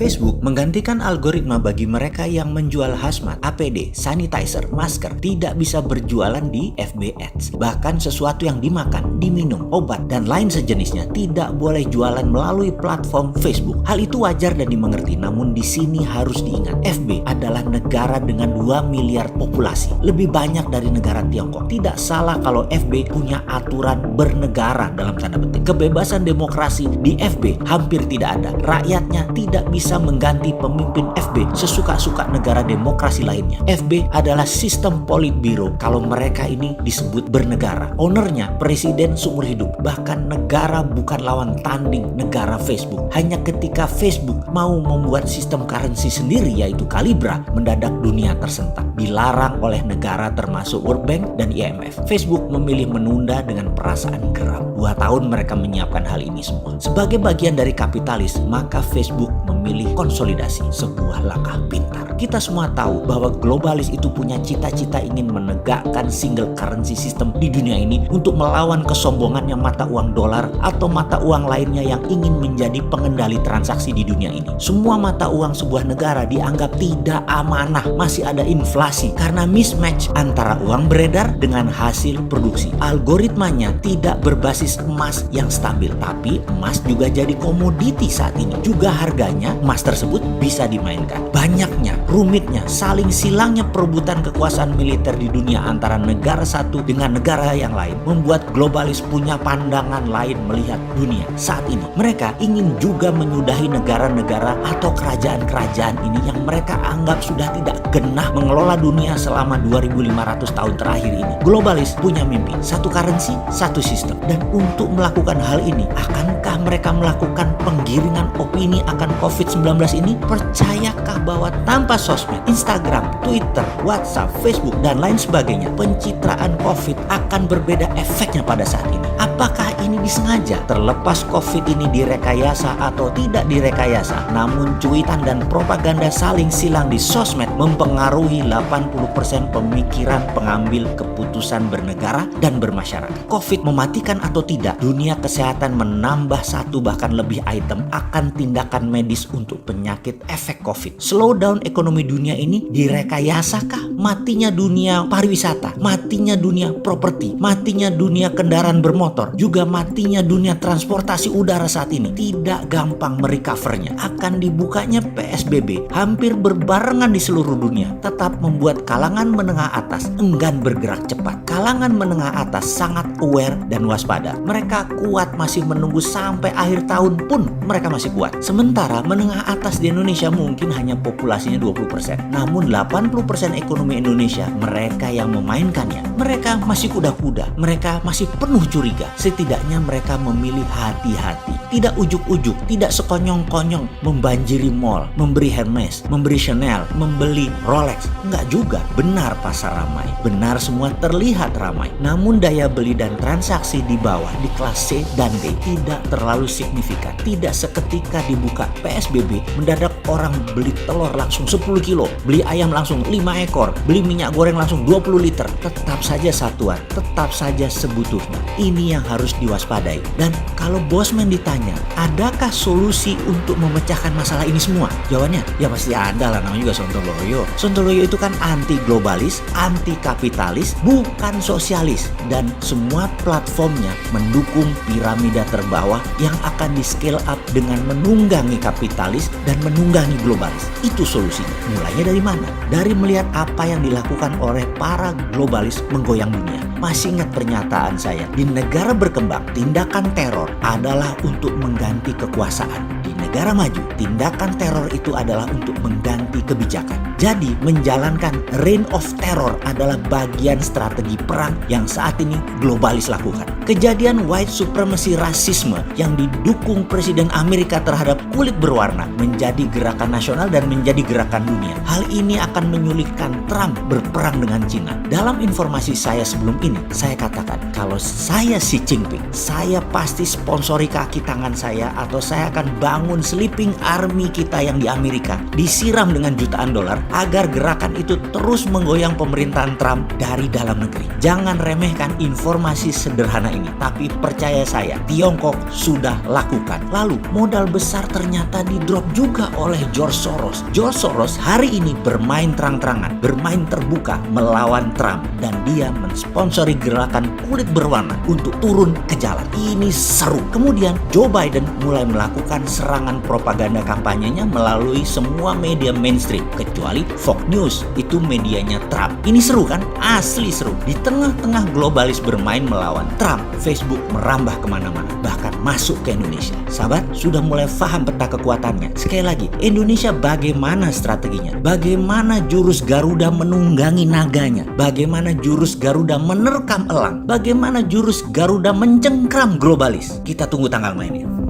Facebook menggantikan algoritma bagi mereka yang menjual hazmat, APD, sanitizer, masker tidak bisa berjualan di FB Ads. Bahkan sesuatu yang dimakan, diminum, obat, dan lain sejenisnya tidak boleh jualan melalui platform Facebook. Hal itu wajar dan dimengerti, namun di sini harus diingat, FB adalah negara dengan 2 miliar populasi, lebih banyak dari negara Tiongkok. Tidak salah kalau FB punya aturan bernegara dalam tanda petik. Kebebasan demokrasi di FB hampir tidak ada. Rakyatnya tidak bisa mengganti pemimpin FB sesuka-suka negara demokrasi lainnya. FB adalah sistem politbiro kalau mereka ini disebut bernegara. Ownernya presiden seumur hidup. Bahkan negara bukan lawan tanding negara Facebook. Hanya ketika Facebook mau membuat sistem currency sendiri yaitu Calibra, mendadak dunia tersentak. Dilarang oleh negara termasuk World Bank dan IMF. Facebook memilih menunda dengan perasaan geram. 2 tahun mereka menyiapkan hal ini semua. Sebagai bagian dari kapitalis, maka Facebook memilih konsolidasi, sebuah langkah pintar. Kita semua tahu bahwa globalis itu punya cita-cita ingin menegakkan single currency system di dunia ini untuk melawan kesombongannya mata uang dolar atau mata uang lainnya yang ingin menjadi pengendali transaksi di dunia ini. Semua mata uang sebuah negara dianggap tidak amanah, masih ada inflasi karena mismatch antara uang beredar dengan hasil produksi. Algoritmanya tidak berbasis emas yang stabil, tapi emas juga jadi komoditi saat ini. Juga harganya emas tersebut bisa dimainkan. Banyaknya, rumitnya, saling silangnya perebutan kekuasaan militer di dunia antara negara satu dengan negara yang lain membuat globalis punya pandangan lain melihat dunia saat ini. Mereka ingin juga menyudahi negara-negara atau kerajaan-kerajaan ini yang mereka anggap sudah tidak genah mengelola dunia selama 2500 tahun terakhir ini. Globalis punya mimpi, satu currency, satu sistem. Dan untuk melakukan hal ini, akankah mereka melakukan penggiringan opini akan COVID-19 ini? Percayakah bahwa tanpa sosmed, Instagram, Twitter, WhatsApp, Facebook, dan lain sebagainya, pencitraan COVID akan berbeda efeknya pada saat ini? Apakah ini disengaja? Terlepas COVID ini direkayasa atau tidak direkayasa, namun cuitan dan propaganda saling silang di sosmed mempengaruhi 80% pemikiran pengambil keputusan bernegara dan bermasyarakat. COVID mematikan atau tidak, dunia kesehatan menambah 1 bahkan lebih item akan tindakan medis untuk penyakit efek COVID. Slowdown ekonomi dunia ini direkayasakah? Matinya dunia pariwisata, matinya dunia properti, matinya dunia kendaraan bermotor, juga matinya dunia transportasi udara saat ini. Tidak gampang merecovernya. Akan dibukanya PSBB hampir berbarengan di seluruh dunia, tetap membuat kalangan menengah atas enggan bergerak cepat. Kalangan menengah atas sangat aware dan waspada. Mereka kuat masih menunggu sampai akhir tahun pun mereka masih kuat. Sementara menengah atas di Indonesia mungkin hanya populasinya 20%. Namun 80% ekonomi Indonesia mereka yang memainkannya. Mereka masih kuda-kuda. Mereka masih penuh curiga. Setidaknya mereka memilih hati-hati. Tidak ujuk-ujuk, tidak sekonyong-konyong membanjiri mall, memberi Hermes, memberi Chanel, membeli Rolex. Enggak juga. Benar pasar ramai. Benar semua terlihat ramai. Namun daya beli dan transaksi di bawah di kelas C dan D tidak terlalu signifikan. Tidak seketika dibuka PSBB mendadak orang beli telur langsung 10 kilo, beli ayam langsung 5 ekor, beli minyak goreng langsung 20 liter. Tetap saja satuan, tetap saja sebutuhnya. Ini yang harus diwaspadai. Dan kalau Bosman ditanya, adakah solusi untuk memecahkan masalah ini semua? Jawabannya, ya pasti ada lah, namanya juga Sontoloyo. Sontoloyo itu kan anti globalis, anti kapitalis, bukan sosialis. Dan semua platformnya mendukung piramida terbawah yang akan di scale up dengan menunggangi kapitalis dan menunggangi globalis. Itu solusinya. Mulainya dari mana? Dari melihat apa yang dilakukan oleh para globalis menggoyang dunia. Masih ingat pernyataan saya, di negara berkembang, tindakan teror adalah untuk mengganti kekuasaan. Di negara maju, tindakan teror itu adalah untuk mengganti kebijakan. Jadi, menjalankan reign of terror adalah bagian strategi perang yang saat ini globalis lakukan. Kejadian white supremacy rasisme yang didukung Presiden Amerika terhadap kulit berwarna menjadi gerakan nasional dan menjadi gerakan dunia. Hal ini akan menyulitkan Trump berperang dengan Cina. Dalam informasi saya sebelum ini, saya katakan kalau saya Xi Jinping, saya pasti sponsori kaki tangan saya atau saya akan bangun sleeping army kita yang di Amerika, disiram dengan jutaan dolar agar gerakan itu terus menggoyang pemerintahan Trump dari dalam negeri. Jangan remehkan informasi sederhana ini. Tapi percaya saya, Tiongkok sudah lakukan. Lalu modal besar ternyata di drop juga oleh George Soros. George Soros hari ini bermain terang-terangan, bermain terbuka melawan Trump. Dan dia mensponsori gerakan kulit berwarna untuk turun ke jalan. Ini seru. Kemudian Joe Biden mulai melakukan serangan propaganda kampanyenya melalui semua media mainstream. Kecuali Fox News, itu medianya Trump. Ini seru kan? Asli seru. Di tengah-tengah globalis bermain melawan Trump, Facebook merambah kemana-mana. Bahkan masuk ke Indonesia. Sahabat, sudah mulai paham peta kekuatannya. Sekali lagi, Indonesia bagaimana strateginya? Bagaimana jurus Garuda menunggangi naganya? Bagaimana jurus Garuda menerkam elang? Bagaimana jurus Garuda mencengkram globalis? Kita tunggu tanggal mainnya.